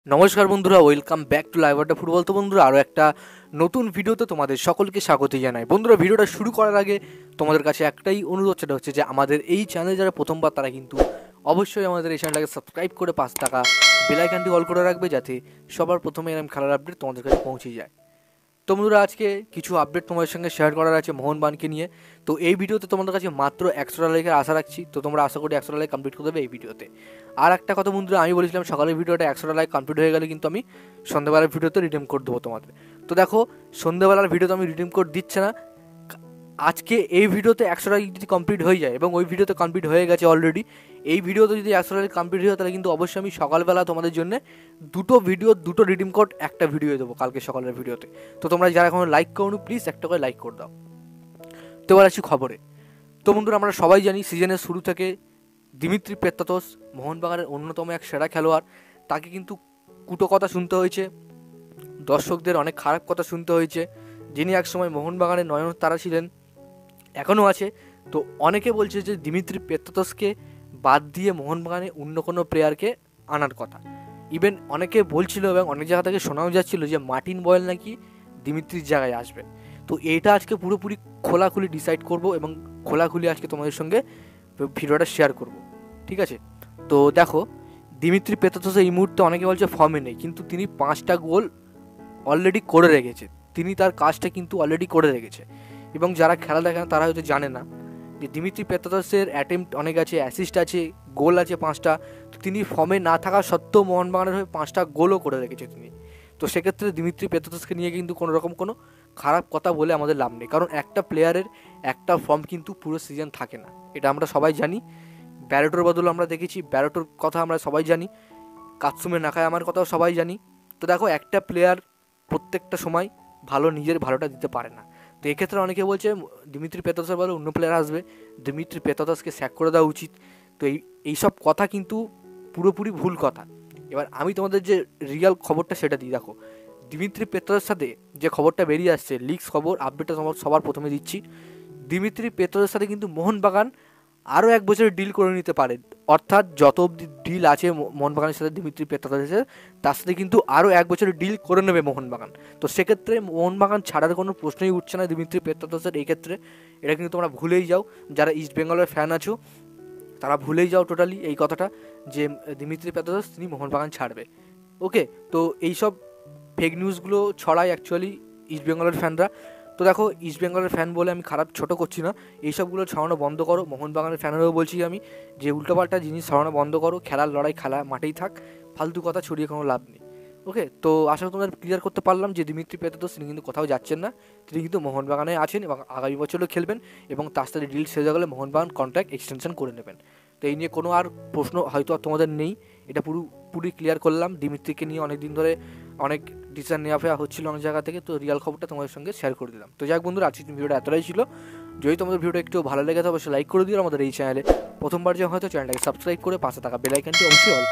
নমস্কার বন্ধুরা, welcome back to live আড্ডা ফুটবল। তো বন্ধুরা, আরও একটা নতুন ভিডিওতে তোমাদের সকলকে স্বাগত জানাই। বন্ধুরা, ভিডিওটা শুরু করার আগে তোমাদের কাছে একটাই অনুরোধ, সেটা হচ্ছে যে আমাদের এই চ্যানেলে যারা প্রথমবার তারা কিন্তু অবশ্যই আমাদের এই চ্যানেলটাকে সাবস্ক্রাইব করে 5 টাকা বেল আইকনটি অল করে রাখবে, যাতে সবার প্রথমে এরকম খেলার আপডেট তোমাদের কাছে পৌঁছে যায়। তো বন্ধুরা, আজকে কিছু আপডেট তোমাদের সঙ্গে শেয়ার করার আছে মোহনবাগানকে নিয়ে। তো এই ভিডিওতে তোমাদের কাছে মাত্র 100টা লাইকের আশা রাখছি। তো তোমরা আশা করি 100টা লাইক কমপ্লিট করে দেবে এই ভিডিওতে। আর একটা কথা বন্ধুরা, আমি বলেছিলাম সকালের ভিডিওটা 100টা লাইক কমপ্লিট হয়ে গেলে কিন্তু আমি সন্ধ্যাবেলার ভিডিওতে রিডিম কোড দেবো তোমাদের। তো দেখো, সন্ধ্যাবেলার ভিডিওতে আমি রিডিম কোড দিচ্ছে না। আজকে এই ভিডিওতে 100টা যদি কমপ্লিট হয়ে যায়, এবং ওই ভিডিওতে কমপ্লিট হয়ে গেছে অলরেডি, এই ভিডিওতে যদি 100টা কমপ্লিট হয়ে যায়, তাহলে কিন্তু অবশ্যই আমি সকালবেলা তোমাদের জন্য দুটো রিডিম কোড একটা ভিডিও দেবো কালকে সকালের ভিডিওতে। তো তোমরা যারা এখনো লাইক করো প্লিজ একটা করে লাইক করে দাও। তো এবার আসি খবরে। তো বন্ধুরা, আমরা সবাই জানি সিজনের শুরু থেকে দিমিত্রি পেত্রাতোস মোহনবাগানের অন্যতম এক সেরা খেলোয়াড়। তাকে কিন্তু কুটো কথা শুনতে হয়েছে, দর্শকদের অনেক খারাপ কথা শুনতে হয়েছে। যিনি একসময় মোহনবাগানের নয়নতারা ছিলেন, এখনও আছে। তো অনেকে বলছে যে দিমিত্রি পেত্রাতোসকে বাদ দিয়ে মোহনবাগানে অন্য কোনো প্লেয়ারকে আনার কথা। ইভেন অনেকে বলছিল এবং অনেক জায়গা থেকে শোনাও যাচ্ছিল যে মার্টিন বয়েল নাকি দিমিত্রির জায়গায় আসবে। তো এটা আজকে পুরোপুরি খোলাখুলি ডিসাইড করব এবং খোলাখুলি আজকে তোমাদের সঙ্গে ভিডিওটা শেয়ার করব, ঠিক আছে? তো দেখো, দিমিত্রি পেত্রাতোস এই মুহূর্তে অনেকে বলছে ফর্মে নেই, কিন্তু তিনি 5টা গোল অলরেডি করে রেখেছে। তিনি তার কাজটা কিন্তু অলরেডি করে রেখেছে। এবং যারা খেলা দেখেন তারা হয়তো জানে না যে দিমিত্রি পেত্রাতোসের অ্যাটেম্প্ট অনেক আছে, অ্যাসিস্ট আছে, গোল আছে 5টা। তো তিনি ফর্মে না থাকা সত্ত্বেও মোহনবাগানের হয়ে 5টা গোলও করে রেখেছে তিনি। তো সেক্ষেত্রে দিমিত্রি পেত্রাতোসকে নিয়ে কিন্তু কোনো রকম কোনো খারাপ কথা বলে আমাদের লাভ নেই, কারণ একটা প্লেয়ারের একটা ফর্ম কিন্তু পুরো সিজন থাকে না, এটা আমরা সবাই জানি। ব্যারোটোর বদলে আমরা দেখেছি, ব্যারোটোর কথা আমরা সবাই জানি, কাতসুমে নাকায়ামার কথাও সবাই জানি। তো দেখো, একটা প্লেয়ার প্রত্যেকটা সময় নিজের ভালোটা দিতে পারে না। তো এক্ষেত্রে অনেকে বলছে দিমিত্রি পেত্রাতোসের বলে অন্য প্লেয়ার আসবে, দিমিত্রি পেত্রাতোসকে স্যাক করে দেওয়া উচিত। তো এইসব কথা কিন্তু পুরোপুরি ভুল কথা। এবার আমি তোমাদের যে রিয়াল খবরটা সেটা দিই। দেখো, দিমিত্রি পেত্রাতোসের সাথে যে খবরটা বেরিয়ে আসছে, লিগস খবর, আপডেটটা সবার প্রথমে দিচ্ছি। দিমিত্রি পেত্রাতোসের সাথে কিন্তু মোহনবাগান আরও 1 বছরের ডিল করে নিতে পারে। অর্থাৎ যত অবধি ডিল আছে মোহনবাগানের সাথে দিমিত্রি পেত্রাতোসের, তার সাথে কিন্তু আরও 1 বছরের ডিল করে নেবে মোহনবাগান। তো সেক্ষেত্রে মোহনবাগান ছাড়ার কোনো প্রশ্নই উঠছে না দিমিত্রি পেত্রাতোসের এই ক্ষেত্রে। এটা কিন্তু তোমরা ভুলেই যাও, যারা ইস্ট বেঙ্গলের ফ্যান আছো তারা ভুলেই যাও টোটালি এই কথাটা, যে দিমিত্রি পেত্রাতোস তিনি মোহনবাগান ছাড়বে। ওকে, তো এইসব ফেক নিউজগুলো ছড়ায় অ্যাকচুয়ালি ইস্ট বেঙ্গলের ফ্যানরা। তো দেখো, ইস্ট বেঙ্গলের ফ্যান বলে আমি খারাপ ছোটো করছি না, এইসবগুলো ছড়ানো বন্ধ করো। মোহনবাগানের ফ্যানেরও বলছি আমি যে উল্টোপাল্টা জিনিস ছড়ানো বন্ধ করো, খেলার লড়াই খেলা মাঠেই থাক, ফালতু কথা ছড়িয়ে কোনো লাভ নেই। ওকে, তো আশা করি তোমাদের ক্লিয়ার করতে পারলাম যে দিমিত্রি পেত্রাতোস তিনি কিন্তু কোথাও যাচ্ছেন না, তিনি কিন্তু মোহনবাগানে আছেন এবং আগামী বছরও খেলবেন, এবং তার সাথে ডিল শেষ হয়ে গেলে মোহনবাগান কন্ট্রাক্ট এক্সটেনশন করে নেবেন। তো এই নিয়ে কোনো আর প্রশ্ন হয়তো আর তোমাদের নেই, এটা পুরোপুরি ক্লিয়ার করলাম। দিমিত্রিকে নিয়ে অনেক দিন ধরে অনেক ডিসিশন নেওয়া ফেয়া হচ্ছিল অনেক জায়গা থেকে, তো রিয়াল খবরটা তোমাদের সঙ্গে শেয়ার করে দিলাম। তো যাক বন্ধুরা, আজকের ভিডিওটা এতটাই ছিল। যদি তোমাদের ভিডিওটা একটু ভালো লেগে থাকে অবশ্যই লাইক করে দিও। আমাদের এই চ্যানেলে প্রথমবার যে হয়তো চ্যানেলটাকে সাবস্ক্রাইব করে 5 টাকা বেল আইকনটি অবশ্যই অল করে